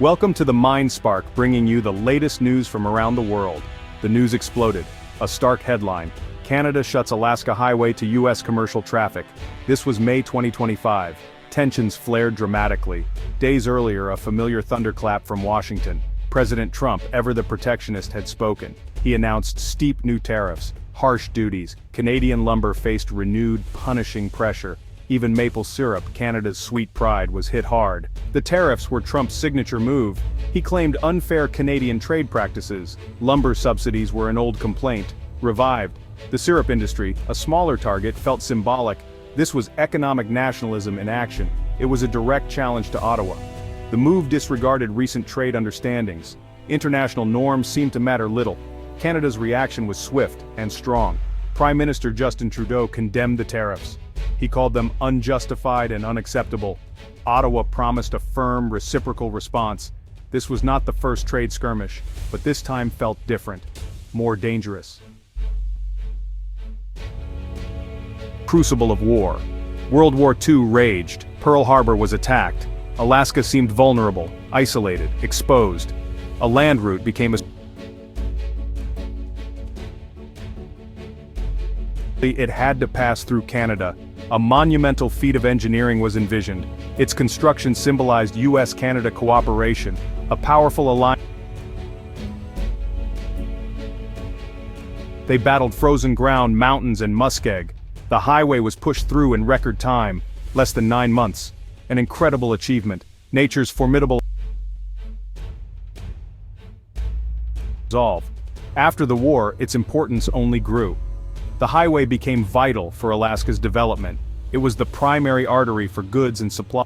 Welcome to the Mind Spark, bringing you the latest news from around the world. The news exploded. A stark headline: Canada shuts Alaska highway to U.S. commercial traffic. This was May 2025. Tensions flared dramatically. Days earlier, a familiar thunderclap from Washington. President Trump, ever the protectionist, had spoken. He announced steep new tariffs, harsh duties. Canadian lumber faced renewed, punishing pressure. Even maple syrup, Canada's sweet pride, was hit hard. The tariffs were Trump's signature move. He claimed unfair Canadian trade practices. Lumber subsidies were an old complaint, revived. The syrup industry, a smaller target, felt symbolic. This was economic nationalism in action. It was a direct challenge to Ottawa. The move disregarded recent trade understandings. International norms seemed to matter little. Canada's reaction was swift and strong. Prime Minister Justin Trudeau condemned the tariffs. He called them unjustified and unacceptable. Ottawa promised a firm, reciprocal response. This was not the first trade skirmish, but this time felt different, more dangerous. Crucible of war. World War II raged. Pearl Harbor was attacked. Alaska seemed vulnerable, isolated, exposed. A land route became it had to pass through Canada. A monumental feat of engineering was envisioned. Its construction symbolized U.S.-Canada cooperation, a powerful alliance. They battled frozen ground, mountains, and muskeg. The highway was pushed through in record time, less than 9 months. An incredible achievement. Nature's formidable resolve. After the war, its importance only grew. The highway became vital for Alaska's development. It was the primary artery for goods and supply.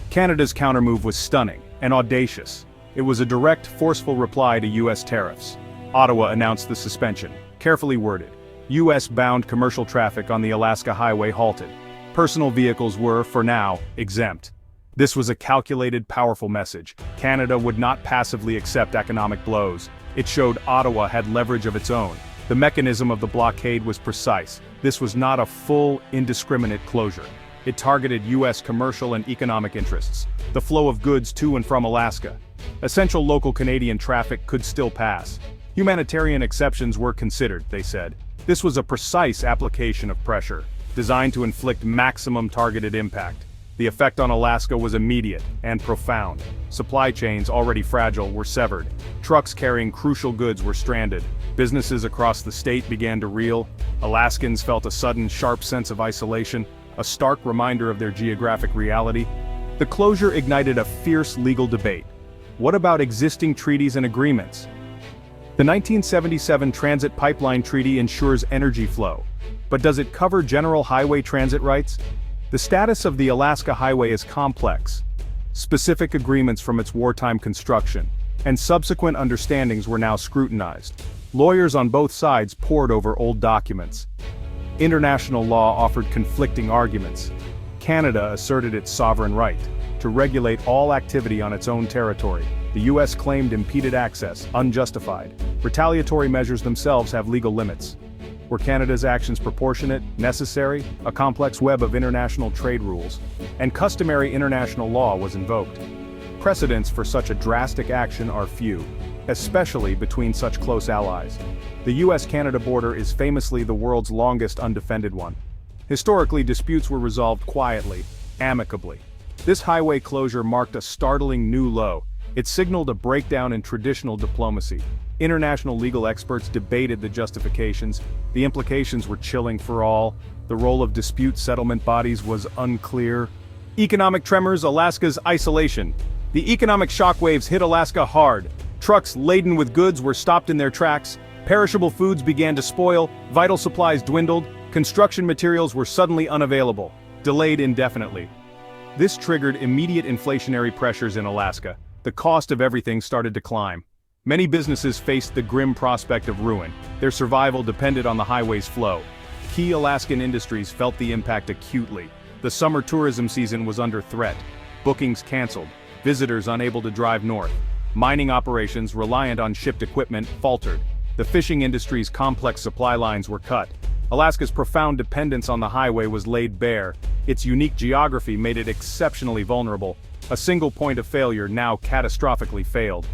Canada's countermove was stunning and audacious. It was a direct, forceful reply to U.S. tariffs. Ottawa announced the suspension, carefully worded. U.S.-bound commercial traffic on the Alaska highway halted. Personal vehicles were, for now, exempt. This was a calculated, powerful message. Canada would not passively accept economic blows. It showed Ottawa had leverage of its own. The mechanism of the blockade was precise. This was not a full, indiscriminate closure. It targeted U.S. commercial and economic interests. The flow of goods to and from Alaska. Essential local Canadian traffic could still pass. Humanitarian exceptions were considered, they said. This was a precise application of pressure, designed to inflict maximum targeted impact. The effect on Alaska was immediate and profound. Supply chains, already fragile, were severed. Trucks carrying crucial goods were stranded. Businesses across the state began to reel. Alaskans felt a sudden, sharp sense of isolation, a stark reminder of their geographic reality. The closure ignited a fierce legal debate. What about existing treaties and agreements? The 1977 Transit Pipeline Treaty ensures energy flow. But does it cover general highway transit rights? The status of the Alaska Highway is complex. Specific agreements from its wartime construction and subsequent understandings were now scrutinized. Lawyers on both sides pored over old documents. International law offered conflicting arguments. Canada asserted its sovereign right to regulate all activity on its own territory. The U.S. claimed impeded access, unjustified. Retaliatory measures themselves have legal limits. Were Canada's actions proportionate, necessary? A complex web of international trade rules and customary international law was invoked. Precedents for such a drastic action are few, especially between such close allies. The U.S.-Canada border is famously the world's longest undefended one. Historically, disputes were resolved quietly, amicably. This highway closure marked a startling new low. It signaled a breakdown in traditional diplomacy. International legal experts debated the justifications. The implications were chilling for all. The role of dispute settlement bodies was unclear. Economic tremors, Alaska's isolation. The economic shockwaves hit Alaska hard. Trucks laden with goods were stopped in their tracks. Perishable foods began to spoil. Vital supplies dwindled. Construction materials were suddenly unavailable, delayed indefinitely. This triggered immediate inflationary pressures in Alaska. The cost of everything started to climb. Many businesses faced the grim prospect of ruin. Their survival depended on the highway's flow. Key Alaskan industries felt the impact acutely. The summer tourism season was under threat. Bookings canceled. Visitors unable to drive north. Mining operations reliant on shipped equipment faltered. The fishing industry's complex supply lines were cut. Alaska's profound dependence on the highway was laid bare. Its unique geography made it exceptionally vulnerable. A single point of failure now catastrophically failed.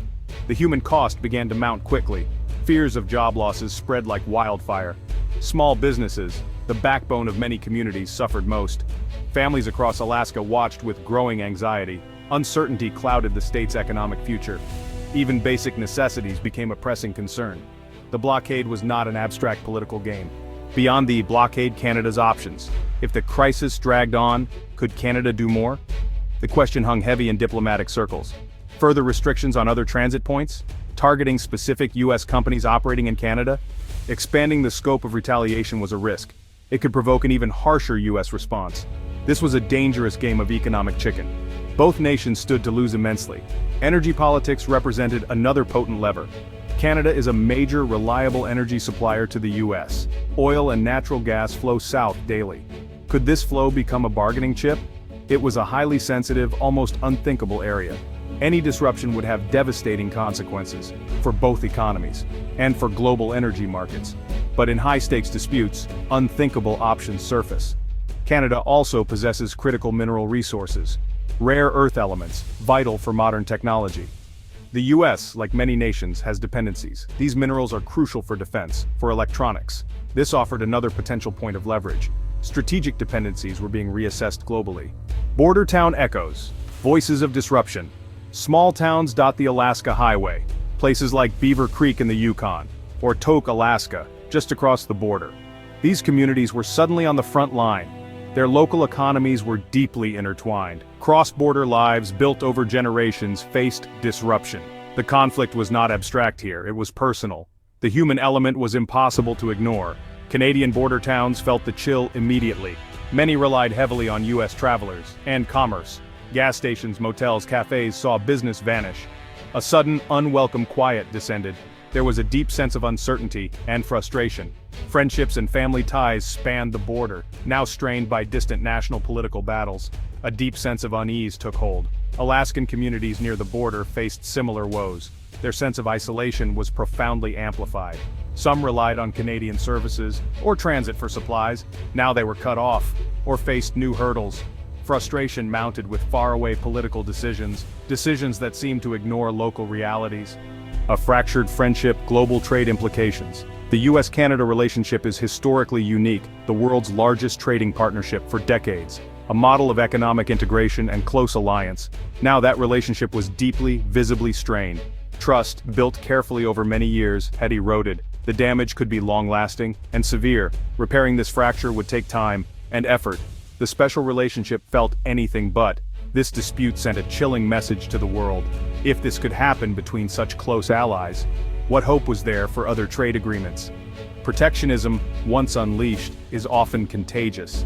The human cost began to mount quickly. Fears of job losses spread like wildfire. Small businesses, the backbone of many communities, suffered most. Families across Alaska watched with growing anxiety. Uncertainty clouded the state's economic future. Even basic necessities became a pressing concern. The blockade was not an abstract political game. Beyond the blockade, Canada's options. If the crisis dragged on, could Canada do more? The question hung heavy in diplomatic circles. Further restrictions on other transit points? Targeting specific U.S. companies operating in Canada? Expanding the scope of retaliation was a risk. It could provoke an even harsher U.S. response. This was a dangerous game of economic chicken. Both nations stood to lose immensely. Energy politics represented another potent lever. Canada is a major, reliable energy supplier to the U.S. Oil and natural gas flow south daily. Could this flow become a bargaining chip? It was a highly sensitive, almost unthinkable area. Any disruption would have devastating consequences for both economies and for global energy markets. But in high-stakes disputes, unthinkable options surface. Canada also possesses critical mineral resources, rare earth elements, vital for modern technology. The U.S., like many nations, has dependencies. These minerals are crucial for defense, for electronics. This offered another potential point of leverage. Strategic dependencies were being reassessed globally. Border town echoes, voices of disruption. Small towns dot the Alaska Highway, places like Beaver Creek in the Yukon, or Tok, Alaska, just across the border. These communities were suddenly on the front line. Their local economies were deeply intertwined. Cross-border lives built over generations faced disruption. The conflict was not abstract here, it was personal. The human element was impossible to ignore. Canadian border towns felt the chill immediately. Many relied heavily on U.S. travelers and commerce. Gas stations, motels, cafes saw business vanish. A sudden, unwelcome quiet descended. There was a deep sense of uncertainty and frustration. Friendships and family ties spanned the border, now strained by distant national political battles. A deep sense of unease took hold. Alaskan communities near the border faced similar woes. Their sense of isolation was profoundly amplified. Some relied on Canadian services or transit for supplies. Now they were cut off or faced new hurdles. Frustration mounted with faraway political decisions that seemed to ignore local realities. A fractured friendship, global trade implications. The U.S.-Canada relationship is historically unique, the world's largest trading partnership for decades. A model of economic integration and close alliance. Now that relationship was deeply, visibly strained. Trust, built carefully over many years, had eroded. The damage could be long-lasting and severe. Repairing this fracture would take time and effort. The special relationship felt anything but. This dispute sent a chilling message to the world. If this could happen between such close allies, what hope was there for other trade agreements? Protectionism, once unleashed, is often contagious.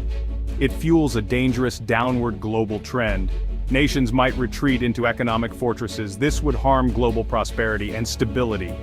It fuels a dangerous downward global trend. Nations might retreat into economic fortresses. This would harm global prosperity and stability.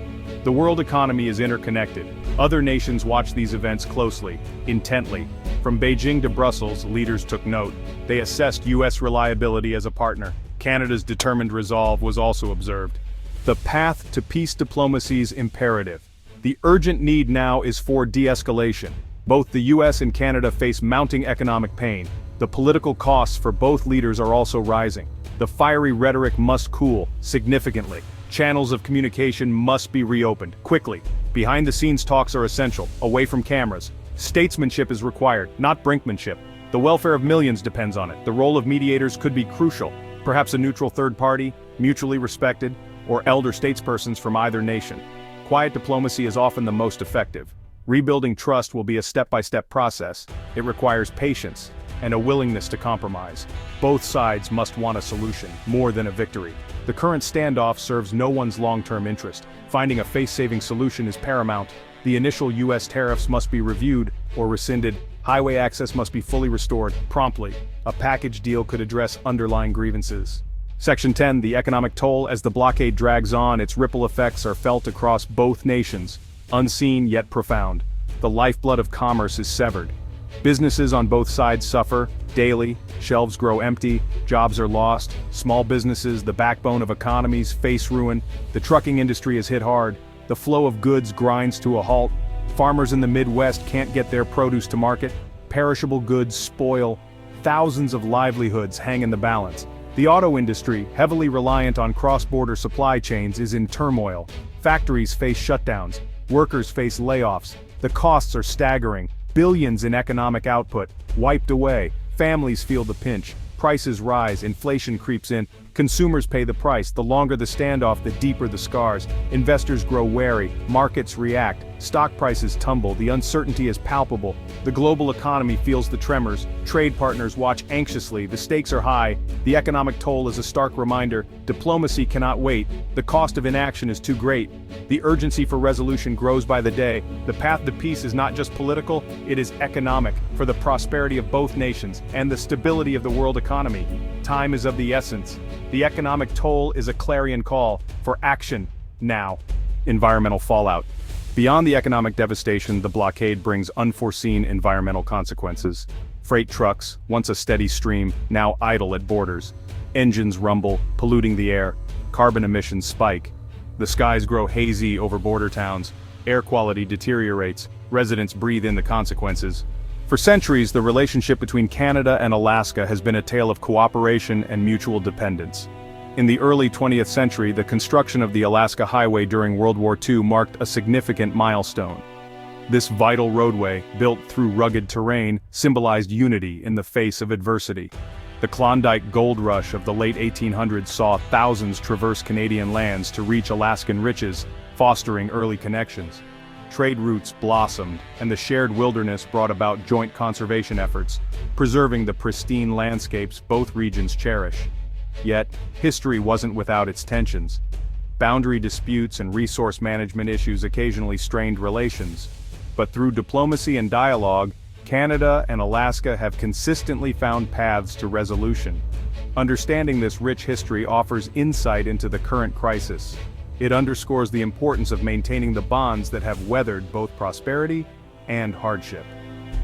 The world economy is interconnected. Other nations watch these events closely, intently. From Beijing to Brussels, leaders took note. They assessed U.S. reliability as a partner. Canada's determined resolve was also observed. The path to peace diplomacy is imperative. The urgent need now is for de-escalation. Both the U.S. and Canada face mounting economic pain. The political costs for both leaders are also rising. The fiery rhetoric must cool, significantly. Channels of communication must be reopened, quickly. Behind-the-scenes talks are essential, away from cameras. Statesmanship is required, not brinkmanship. The welfare of millions depends on it. The role of mediators could be crucial. Perhaps a neutral third party, mutually respected, or elder statespersons from either nation. Quiet diplomacy is often the most effective. Rebuilding trust will be a step-by-step process. It requires patience and a willingness to compromise. Both sides must want a solution, more than a victory. The current standoff serves no one's long-term interest. Finding a face-saving solution is paramount. The initial U.S. tariffs must be reviewed or rescinded. Highway access must be fully restored, promptly. A package deal could address underlying grievances. Section 10, the economic toll. As the blockade drags on, its ripple effects are felt across both nations. Unseen yet profound. The lifeblood of commerce is severed. Businesses on both sides suffer daily, shelves grow empty, jobs are lost, small businesses, the backbone of economies, face ruin. The trucking industry is hit hard. The flow of goods grinds to a halt. Farmers in the Midwest can't get their produce to market, perishable goods spoil, thousands of livelihoods hang in the balance. The auto industry, heavily reliant on cross-border supply chains, is in turmoil. Factories face shutdowns, workers face layoffs, the costs are staggering, billions in economic output, wiped away, families feel the pinch, prices rise, inflation creeps in, consumers pay the price, the longer the standoff, the deeper the scars, investors grow wary, markets react, stock prices tumble, the uncertainty is palpable, the global economy feels the tremors, trade partners watch anxiously, the stakes are high, the economic toll is a stark reminder, diplomacy cannot wait, the cost of inaction is too great, the urgency for resolution grows by the day, the path to peace is not just political, it is economic, for the prosperity of both nations, and the stability of the world economy. Time is of the essence. The economic toll is a clarion call for action now. Environmental fallout. Beyond the economic devastation, the blockade brings unforeseen environmental consequences. Freight trucks, once a steady stream, now idle at borders. Engines rumble, polluting the air. Carbon emissions spike. The skies grow hazy over border towns. Air quality deteriorates. Residents breathe in the consequences. For centuries, the relationship between Canada and Alaska has been a tale of cooperation and mutual dependence. In the early 20th century, the construction of the Alaska Highway during World War II marked a significant milestone. This vital roadway, built through rugged terrain, symbolized unity in the face of adversity. The Klondike Gold Rush of the late 1800s saw thousands traverse Canadian lands to reach Alaskan riches, fostering early connections. Trade routes blossomed, and the shared wilderness brought about joint conservation efforts, preserving the pristine landscapes both regions cherish. Yet, history wasn't without its tensions. Boundary disputes and resource management issues occasionally strained relations. But through diplomacy and dialogue, Canada and Alaska have consistently found paths to resolution. Understanding this rich history offers insight into the current crisis. It underscores the importance of maintaining the bonds that have weathered both prosperity and hardship.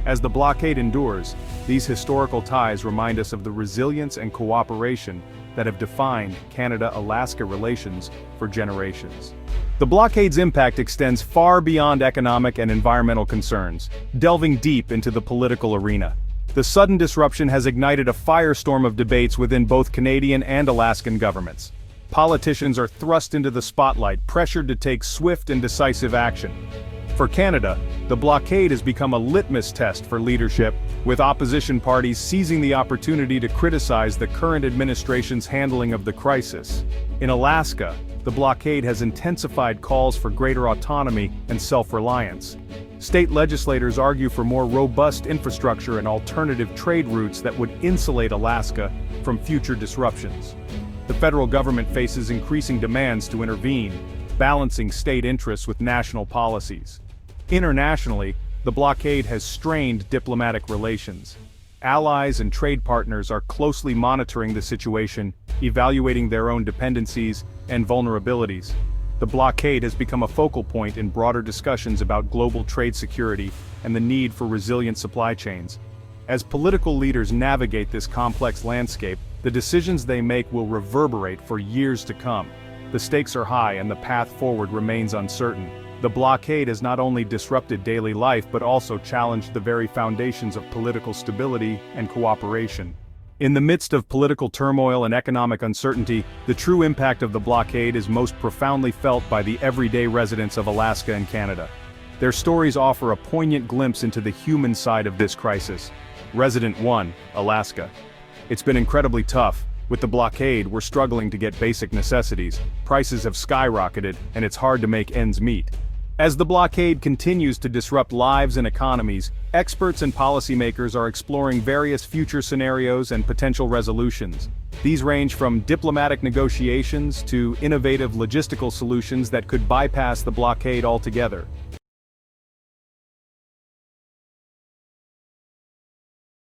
As the blockade endures, these historical ties remind us of the resilience and cooperation that have defined Canada-Alaska relations for generations. The blockade's impact extends far beyond economic and environmental concerns, delving deep into the political arena. The sudden disruption has ignited a firestorm of debates within both Canadian and Alaskan governments. Politicians are thrust into the spotlight, pressured to take swift and decisive action. For Canada, the blockade has become a litmus test for leadership, with opposition parties seizing the opportunity to criticize the current administration's handling of the crisis. In Alaska, the blockade has intensified calls for greater autonomy and self-reliance. State legislators argue for more robust infrastructure and alternative trade routes that would insulate Alaska from future disruptions. The federal government faces increasing demands to intervene, balancing state interests with national policies. Internationally, the blockade has strained diplomatic relations. Allies and trade partners are closely monitoring the situation, evaluating their own dependencies and vulnerabilities. The blockade has become a focal point in broader discussions about global trade security and the need for resilient supply chains. As political leaders navigate this complex landscape, the decisions they make will reverberate for years to come. The stakes are high and the path forward remains uncertain. The blockade has not only disrupted daily life but also challenged the very foundations of political stability and cooperation. In the midst of political turmoil and economic uncertainty, the true impact of the blockade is most profoundly felt by the everyday residents of Alaska and Canada. Their stories offer a poignant glimpse into the human side of this crisis. Resident 1, Alaska. It's been incredibly tough. With the blockade, we're struggling to get basic necessities. Prices have skyrocketed, and it's hard to make ends meet. As the blockade continues to disrupt lives and economies, experts and policymakers are exploring various future scenarios and potential resolutions. These range from diplomatic negotiations to innovative logistical solutions that could bypass the blockade altogether.